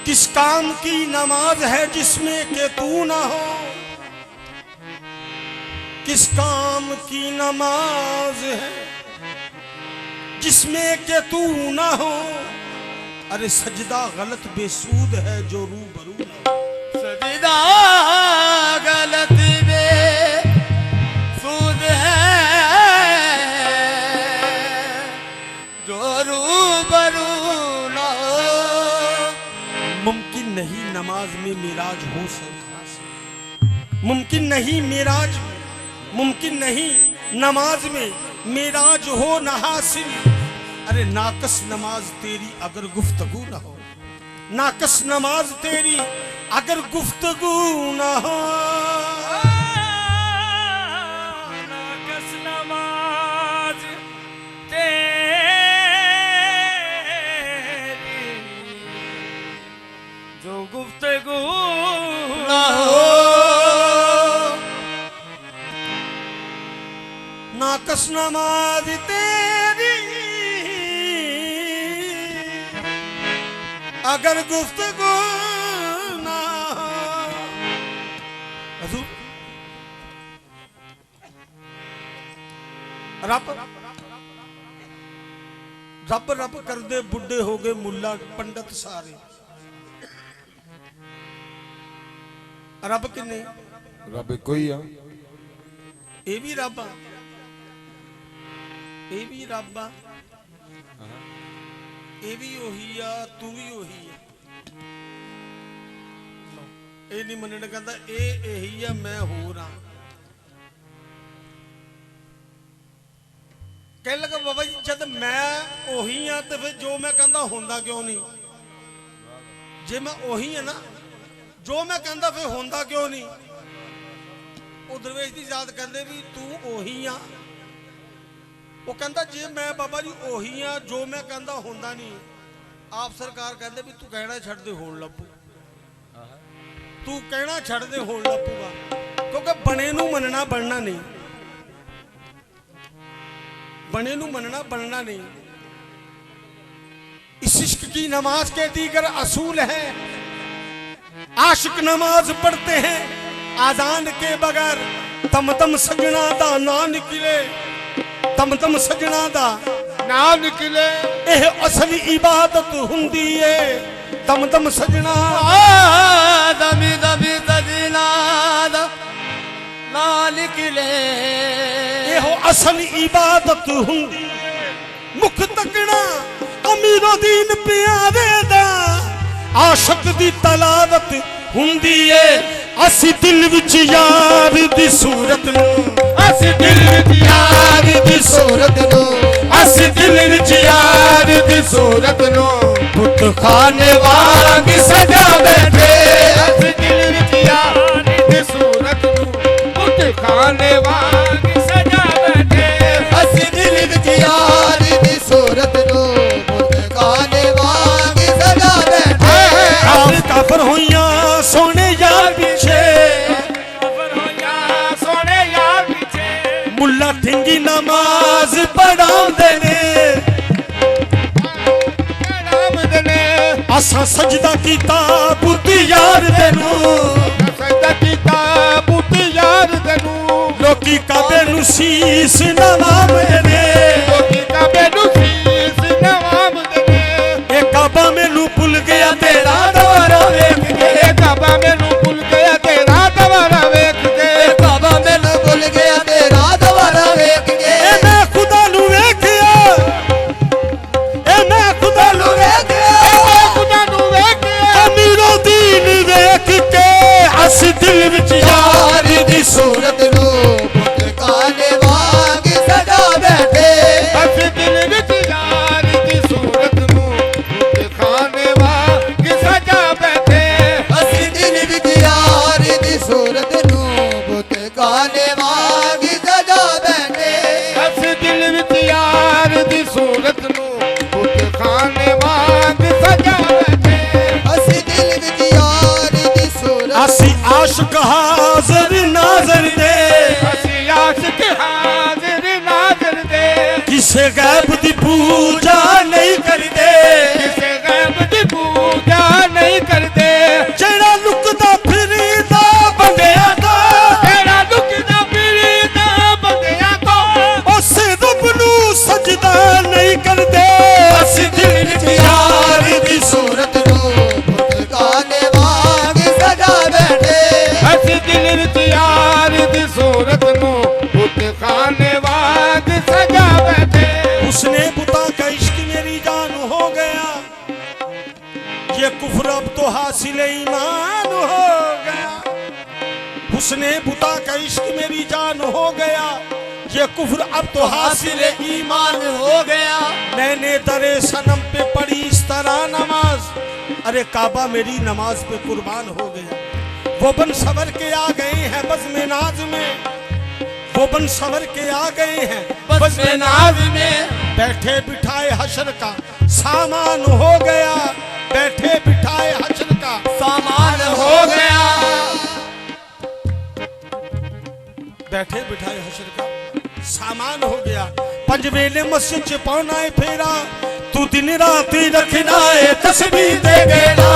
किस काम की नमाज है जिसमें के तू ना हो, किस काम की नमाज है जिसमें के तू ना हो। अरे सजदा गलत बेसूद है जो रूबरू ना हो। सजदा गलत बेसूद है जो रूबरू ना हो। मुमकिन नहीं नमाज में मिराज हो सरखास, मुमकिन नहीं मिराज, मुमकिन नहीं नमाज में मिराज हो न हासिल। अरे नाकस नमाज तेरी अगर गुफ्तगू ना हो, नाकस नमाज तेरी अगर गुफ्तगू ना हो। नाकस नमाज तेरी जो गुफ्तगू ना हो। नाकस नमाज तेरी अगर गुफ्तगू ना हो। रब रब रब कर दे बुढ़े हो गए मुल्ला पंडित सारे। रब किन्ने? रब कोई आ, ये भी रब आ, ये भी रब आ, ये भी ओही आ, तू भी ओही आ। ये नहीं मनना कहता ये यही आ मैं होर हाँ। कह लगा बाबा जी जब मैं ओही हाँ तो फिर जो मैं कहता होंदा क्यों नहीं? जे मैं ओही है ना जो मैं कहता फिर होंदा क्यों नहीं? वो दरवेश की जात कहते भी तू ओही हाँ। वो कहता जे मैं बाबा जी ओही हाँ जो मैं कहता होंदा नहीं। आप सरकार कहते भी तू कहना छड़ दे होण लपू, तू कहना छड़ दे होण लपूगा। क्योंकि बने नू मनना बनना नहीं, बने नू मनना बनना नहीं। इस इश्क की नमाज के दीगर असूल है। आशिक नमाज पढ़ते हैं आजान के बगैर। तम तम सजना दा ना निकले, तम तम सजना दा ना निकले। यह असली इबादत हुंदी है। तम तम सजना दमी दमी सजना दा ना निकले। यह असली इबादत हुंदी है। मुख तकना अमीरो दीन प्यारे दा आशिक दी तलावत हुंदी है। असी दिल विच यार दी सूरत नू, असी दिल विच यार दी सूरत नू, असी दिल विच यार दी सूरत नो पुत खाने वांग सजा बैठे। असी दिल विच यार दी सूरत नो पुत खाने वांग सजा बैठे। असी दिल विच यार दी सूरत नो पुत खाने वांग सजा बैठे। आप काफर होइया सोने यार पीछे, काफर होया सोने यार पीछे। मुल्ला ठिंगी नमाज पढ़ाउंदे ने। असा सजदा कीता पुत यार देनू, सजदा कीता पुत यार देनू। लोकी काबे नू शीस नवाम देने, लोकी काबे नू शीस नवाम देने। ए काबा मैनू भुल गया तेरा दवारा वेख के। ए काबा मैनू भुल गया तेरा दवारा वेख के। काबा मैनू भुल गया तेरा दवारा वेख के। ए मैं खुदा नू वेखिया, ए मैं खुदा नू वेखिया, खुदा नू वेख के। अमीरो दीन वेख के। अस दिल विच यार दी सूरत सूरत नो पुत खाने वांग सजा बैठे। असी दिल विच यार दी सूरत नू पुत खाने वांग सजा बैठे। असी दिल विच यार दी सूरत नो पुत खाने वांग सजा बैठे। असी दिल विच यार दी सूरत नू पुत खाने वांग सजा बैठे। असी दिल विच यार दी सूरत असी आशिक हाज़िर नाज़र दे। असी आशिक हाज़िर नाज़र दे। किसे गैब दी पूजा नहीं करदे। किसे गैब दी पूजा नहीं कर ये कुफ्र अब तो हासिल ईमान हो गया, हुस्ने बुता का इश्क मेरी जान हो गया। ये कुफ्र अब तो हासिल ईमान हो गया। मैंने दरे सनम पे पढ़ी इस तरह नमाज, अरे काबा मेरी नमाज पे कुर्बान हो गया। वो बन सवर के आ गए हैं बज़्म नाज में, वो बन सवर के आ गए हैं बज़्म नाज में। बैठे बिठाए हशर का सामान हो गया, बैठे बिठाए हशर का सामान हो गया। बैठे बिठाए हशर का सामान हो गया। पंजवेले मस्जिद च पौना है फेरा, तू दिन रात रखना है तस्बीह दे गेला,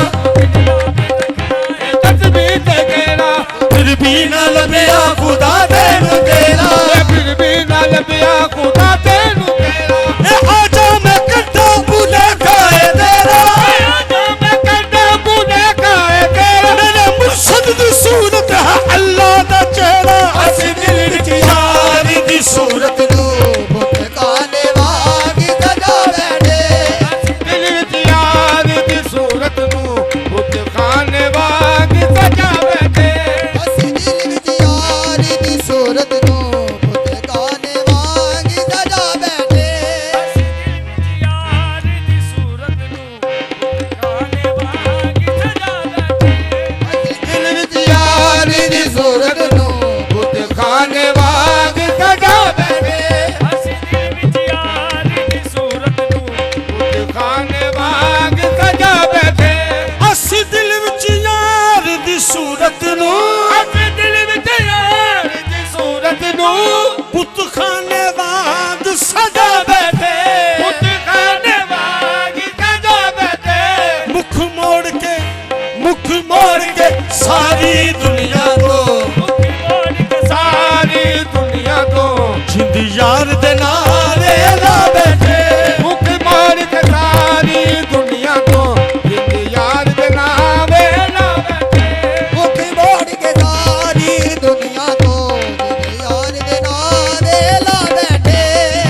तस्बीह दे गेला। फिर भी न लबिया खुदा तेनू तेरा, फिर भी न लबिया खुदा तेनू तेरा। ए आजा मैं कट्टा बुले खाए तेरा, आजा मैं कट्टा बुले खाए तेरा। मेरे मुर्शद दी सूरत है अल्लाह दा चेहरा, असी दिल विच यार दी सूरत नू बुत काने वांग सजा बैठे, दिल विच यार दी सूरत नू बुत खाने वांग सजा बैठे। असी दिल विच यार दी सूरत नू बुत काने वांग सजा बैठे। यार दी सूरत नू खाने वांग सजा बैठे। दिल विच यार दी सूरत नू बुत खाने वांग सजा बैठे, ਅਸੀਂ ਦਿਲ ਵਿੱਚ ਯਾਰ ਦੀ ਸੂਰਤ ਨੂੰ बुत खाने वांग सजा बैठे। ਅਸੀਂ ਦਿਲ ਵਿੱਚ ਯਾਰ ਦੀ ਸੂਰਤ ਨੂੰ, अपने दिल विच यार दी सूरत नू ਬੁੱਤਖਾਨੇ ਵਾਂਗ ਸਜਾ ਬੈਠੇ। बुत खाने वांग सजा बैठे। ਮੁਖ ਮੋੜ ਕੇ ਸਾਰੀ ਦੁਨੀਆ ਤੋਂ, ਮੁੱਖ ਮੋੜ ਕੇ सारी दुनिया तो ਜਿੰਦ ਯਾਰ ਦੇ ਨਾਰੇ ਲਾ ਬੈਠੇ। मुख मोड़ के सारी दुनिया को जिंद यार दे नावे ला बैठे। मुख मोड़ के सारी दुनिया को यार दे नारे ला बैठे।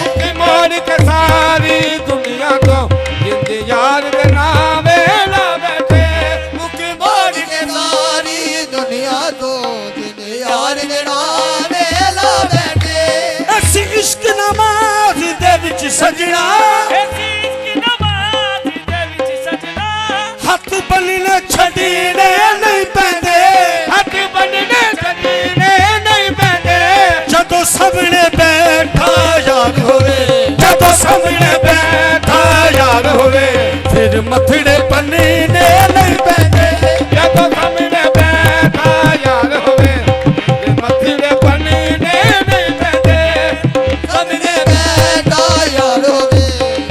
मुख मोड़ के सारी दुनिया को जिंद यार दे नावे ला बैठे। मुख मोड़ के सारी दुनिया को यार दे नारे ला बैठे। ਅਸੀਂ ਇਸ਼ਕ ਨਮਾਜ਼ ਦੇ ਵਿੱਚ ਸਜਣਾ, ਐਸੀ ਇਸ਼ਕ ਨਵਾਜ਼ ਦੇ ਵਿੱਚ ਸਜਣਾ। ਹੱਥ ਬੰਨ੍ਹਣੇ ਛੱਡਣੇ ਨਹੀਂ ਪੈਂਦੇ। हथ बनने सजीने नहीं बहने, ਜਦੋਂ ਸਾਹਮਣੇ ਬੈਠਾ ਯਾਰ ਹੋਵੇ, ਜਦੋਂ ਸਾਹਮਣੇ ਬੈਠਾ ਯਾਰ ਹੋਵੇ, ਫਿਰ ਮੱਥੜੇ ਪੰਨੇ ਨਹੀਂ ਪੈਂਦੇ। जब सामने बैठा यार होवे ते मथड़े बनने नहीं बहने। सामने बैठा यार होवे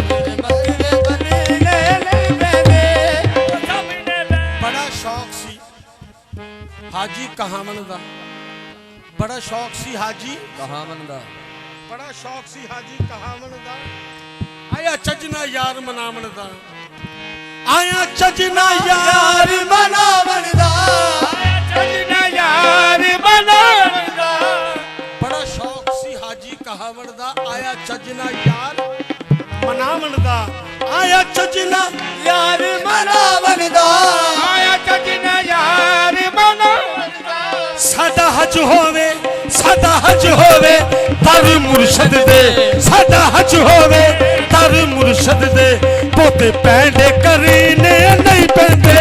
मेरे मथड़े बनने नहीं बहने। ਸਾਹਮਣੇ ਬੈ ਬੜਾ ਸ਼ੌਕ ਸੀ ਹਾਜੀ ਕਹਾਵਣ ਦਾ, ਬੜਾ ਸ਼ੌਕ ਸੀ ਹਾਜੀ कहावन दा ਬੜਾ ਸ਼ੌਕ ਸੀ ਹਾਜੀ ਕਹਾਵਣ ਦਾ। ਆਇਆ ਚੱਜਣਾ ਯਾਰ ਮਨਾਵਣ ਦਾ, ਆਇਆ ਚੱਜਣਾ ਯਾਰ मनावन दा सजना यार बनावंदा, ਬੜਾ ਸ਼ੌਕ ਸੀ ਹਾਜੀ ਕਹਾਵਣ ਦਾ। ਆਇਆ ਚੱਜਣਾ ਯਾਰ ਮਨਾਵਣ ਦਾ, ਆਇਆ ਚੱਜਣਾ यार मनावन दा। आया सजना यार बनावंदा। ਸਾਡਾ ਹਜ ਹੋਵੇ, ਸਾਡਾ ਹਜ ਹੋਵੇ ਦਰ ਮੁਰਸ਼ਦ ਦੇ, ਸਾਡਾ ਹਜ ਹੋਵੇ ਦਰ ਮੁਰਸ਼ਦ ਦੇ। ਪੋਤੇ ਪੈਂਡੇ ਕਰੀਨੇ ਨਹੀਂ ਪੈਂਦੇ,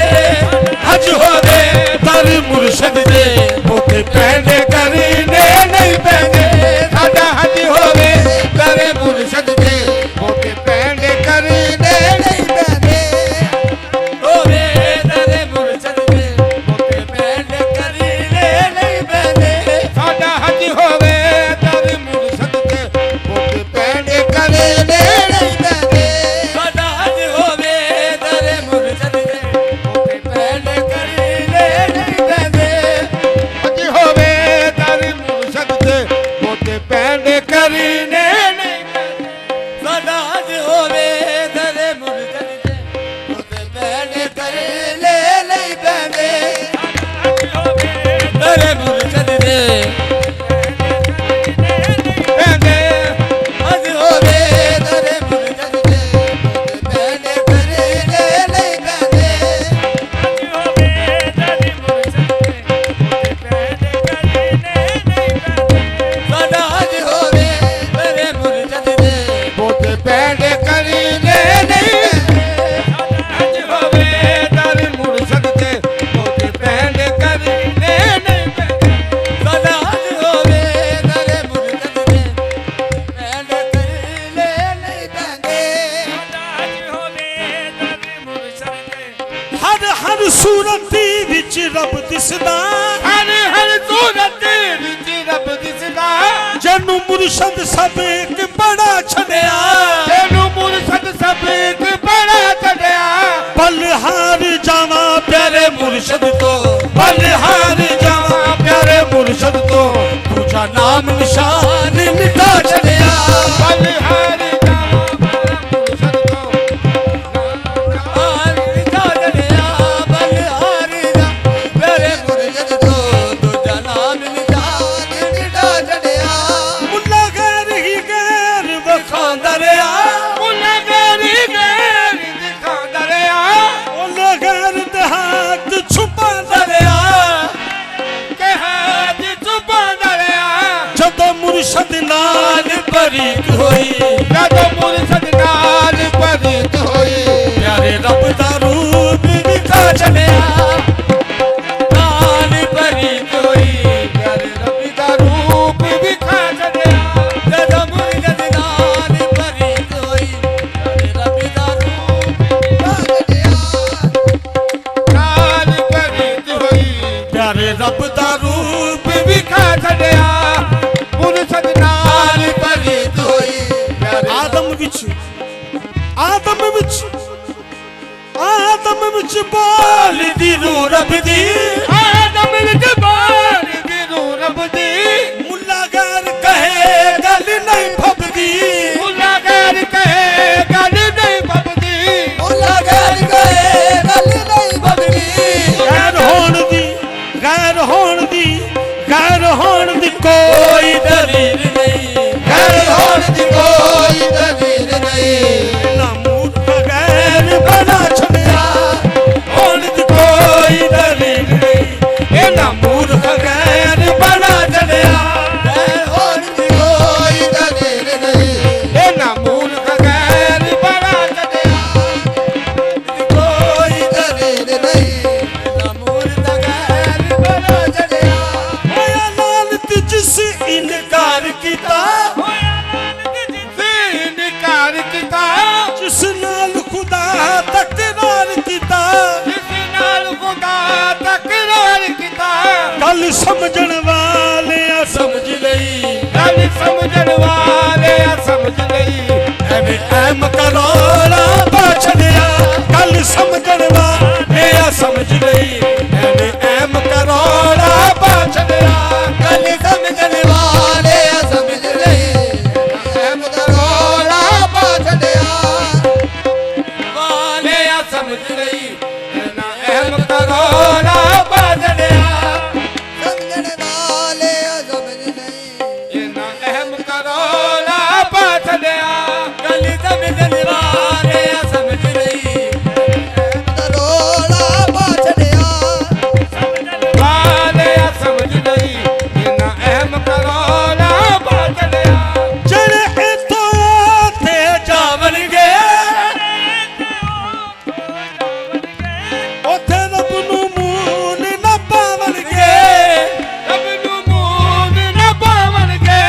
ਹਜ ਹੋਵੇ ਦਰ ਮੁਰਸ਼ਦ ਦੇ। ਪੋਤੇ ਪੈਂਡੇ ਕਰੀਨੇ ਨਹੀਂ ਪੈਂਦੇ। साडा हज होवे करे मुर्शद दे, मोके पैंडे करने नहीं बहने। होवे तेरे मुर्शद दे मोके पैंडे करीने नहीं बहने। साडा हज होवे करे मुर्शद दे, मोके पैंडे करने नहीं बहने। साडा हज होवे तेरे मुर्शद दे मोके पैंडे करीने नहीं बहने। हज होवे करे मुर्शद दे, मोके पैंडे करने नहीं बहने। साडा हज होवे तेरे मुर्शद दे मोके पैंडे करीने नहीं बहने। तेरे मुर्शद दे बहने हज होवे तेरे मुर्शद दे मोके पैंडे करीने नहीं बहने। ਸੂਰਤ ਵਿੱਚ ਰੱਬ ਦਿਸਦਾ, ਹਰ ਹਰ ਸੂਰਤ ਵਿੱਚ ਰੱਬ ਦਿਸਦਾ, ਜਨੂੰ ਮੁਰਸ਼ਦ ਸਭ ਇੱਕ ਬੜਾ ਛੱਡਿਆ, ਤੈਨੂੰ ਮੁਰਸ਼ਦ ਸਭ ਇੱਕ ਬੜਾ ਛੱਡਿਆ, ਬਲਹਾਰ ਜਾਵਾਂ ਪਿਆਰੇ ਮੁਰਸ਼ਦ ਤੋਂ, ਬਲਹਾਰ ਜਾਵਾਂ ਪਿਆਰੇ ਮੁਰਸ਼ਦ ਤੋਂ, ਦੂਜਾ ਨਾਮ ਨਿਸ਼ਾਨ ਮਿਟਾ ਛੱਡਿਆ, ਬਲਹਾਰ ਮੁਰਸ਼ਦ ਨਾਲ ਪਰੀਤ ਹੋਈ, ਜਦੋਂ ਮੁਰਸ਼ਦ ਨਾਲ ਪਰੀਤ ਹੋਈ, ਪਿਆਰੇ ਰੱਬ ਦਾ ਰੂਪ ਵਿਖਾ ਛੱਡਿਆ, ਨਾਲ ਪਰੀਤ ਹੋਈ, ਪਿਆਰੇ ਰੱਬ ਦਾ ਰੂਪ ਵਿਖਾ ਛੱਡਿਆ, ਜਦੋਂ ਮੁਰਸ਼ਦ ਨਾਲ ਪਰੀਤ ਹੋਈ, ਪਿਆਰੇ ਰੱਬ ਦਾ ਰੂਪ ਨਾਲ ਪਰੀਤ ਹੋਈ, ਪਿਆਰੇ ਰੱਬ ਦਾ ਰੂਪ ਵਿਖਾ ਛੱਡਿਆ, ਮੁਰਸ਼ਦ ਨਾਲ ਪਰੀਤ ਹੋਈ, ਪਿਆਰੇ ਆਦਮ ਵਿੱਚ, ਆਦਮ ਵਿੱਚ, ਆਦਮ ਵਿੱਚ ਬੋਲਦੀ ਰੂਹ ਰੱਬ ਦੀ, ਆਦਮ ਵਿੱਚ ਬੋਲਦੀ ਰੂਹ ਰੱਬ ਦੀ, ਮੁੱਲਾ ਗੈਰ ਕਹੇ ਗੱਲ ਨਹੀਂ ਫੱਬਦੀ, ਮੁੱਲਾ ਗੈਰ ਕਹੇ ਗੱਲ ਨਹੀਂ ਫੱਬਦੀ, ਮੁੱਲਾ ਗੈਰ ਕਹੇ ਗੱਲ ਨਹੀਂ ਬਗੜੀ, ਗੈਰ ਹੋਣ ਦੀ, ਗੈਰ ਹੋਣ ਦੀ, ਗੈਰ ਹੋਣ ਦੀ ਕੋਈ ਦਲੀਲ ਨਹੀਂ, ਗੈਰ ਹੋਣ ਦੀ ਕੋਈ ਦਲੀਲ ਨਹੀਂ, ਨਾ ਮੂਰਖ ਗੈਰ ਬਣਾ ਛੱਡਿਆ, ਹੋਣ ਦੀ ਕੋਈ ਦਲੀਲ ਨਹੀਂ, ਇਹ ਨਾ ਮੂਰਖ ਗੈਰ ਬਣਾ ਛੱਡਿਆ, ਗੈਰ ਹੋਣ ਦੀ ਕੋਈ ਦਲੀਲ ਨਹੀਂ, ਇਹ ਨਾ ਮੂਰਖ ਗੈਰ ਬਣਾ ਛੱਡਿਆ, ਕੋਈ ਦਲੀਲ ਨਹੀਂ, ਨਾ ਮੂਰਖ ਗੈਰ ਬਣਾ ਛੱਡਿਆ, ਹੋਇਆ ਲਾਲਤ ਜਿਸ ਇਨਕਾਰ ਕੀਤਾ, ਇਨਕਾਰ ਕੀਤਾ, ਜਿਸ ਨਾਲ ਖੁਦਾ ਤਕਰਾਰ ਕੀਤਾ, ਜਿਸ ਨਾਲ ਖੁਦਾ ਤਕਰਾਰ ਕੀਤਾ, ਗੱਲ ਸਮਝਣ ਵਾਲਿਆਂ ਸਮਝ ਲਈ, ਗੱਲ ਸਮਝਣ ਵਾਲੇ ਸਮਝ ਲਈ, ਐਵੇਂ ਐਮ ਕਰੋਲਾ ਪਾ ਛੱਡਿਆ, ਗੱਲ ਸਮਝਣ ਵਾਲਿਆਂ ਸਮਝ ਲਈ, ਐਵੇਂ ਐਮ ਕਰੋਲਾ ਪਾ ਛੱਡਿਆ, ਗੱਲ ਸਮਝਣ ਵਾਲੇ ਸਮਝ ਲਈ, ਐਮ ਕਰੋਲਾ ਪਾ ਛੱਡਿਆ, ਵਾਲੇ ਸਮਝ ਲਈ, ਨਾ ਅਹਿਮ ਕਰੋਲਾ ਪਾ ਛੱਡਿਆ, ਸਮਝਣ ਵਾਲੇ ਸਮਝ ਲਈ, ਇਹਨਾਂ ਅਹਿਮ ਕਰੋਲਾ ਪਾ ਛੱਡਿਆ, ਗੱਲ ਸਮਝਣ ਵਾਲੇ ਸਮਝ ਲਈ, ਐਮ ਕਰੋਲਾ ਪਾ ਛੱਡਿਆ, ਵਾਲੇ ਸਮਝ ਲਈ, ਇਹਨਾਂ ਅਹਿਮ ਕਰੋਲਾ ਪਾ ਛੱਡਿਆ, ਜਿਹੜੇ ਇੱਥੋਂ ਤੇ ਜਾਵਣਗੇ, ਉੱਥੇ ਰੱਬ ਨੂੰ ਮੂਲ ਨਾ ਪਾਵਣਗੇ, ਰੱਬ ਨੂੰ ਮੂੰਹ ਨਾ ਪਾਵਣਗੇ,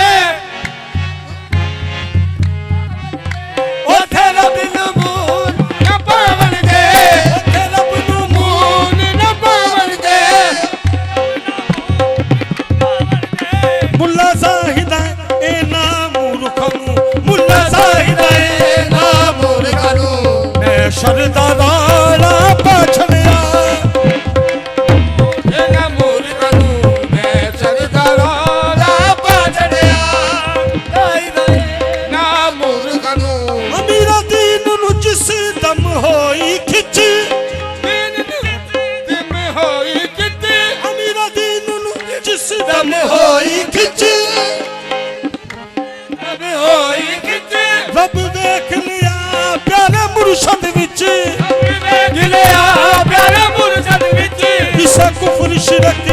ਉੱਥੇ ਰੱਬ ਨੂੰ ਮੂਲ ਨਾ ਪਾਵਣਗੇ, ਉੱਥੇ ਰੱਬ ਨੂੰ ਮੂੰਹ ਨਾ ਪਾਵਣਗੇ, ਮੁੱਲਾ ਸਾਹਿਦਾ ਇਹ ਨਾ ਮੂਰਖਾਂ ਨੂੰ, ਮੁੱਲਾ ਸਾਹਿਦਾ ਇਹ ਨਾ ਮੂਰਖਾਂ ਨੂੰ, ਮੈਂ ਸ਼ਰਦਾ ਵਾਲਾ ਪਾਛੜਿਆ, ਇਹਨਾਂ ਮੂਰਖਾਂ ਨੂੰ ਮੈਂ ਸਰਦਾਰਾਂ ਪਾ ਛੱਡਿਆ, ਨਾ ਮੂਰਖਾਂ ਨੂੰ ਅਮੀਰਾ ਦੀਨ ਨੂੰ ਜਿਸ ਦਮ ਹੋਈ ਖਿੱਚ, ਦਿਮ ਹੋਈ ਕਿਤੇ, ਅਮੀਰਾ ਦੀਨ ਨੂੰ ਜਿਸ ਦਮ ਹੋਈ ਖਿੱਚ, ਦਿਮ ਹੋਈ ਕਿਤੇ, ਰੱਬ ਵੇਖ ਲਿਆ ਪਿਆਰੇ ਮੁਰਸ਼ਦ ਵਿੱਚ, ਵੇਖ ਲਿਆ ਪਿਆਰੇ ਮੁਰਸ਼ਦ ਵਿੱਚ, ਇਸਾ ਕੁਫਰ ਸ਼ਿਰਕ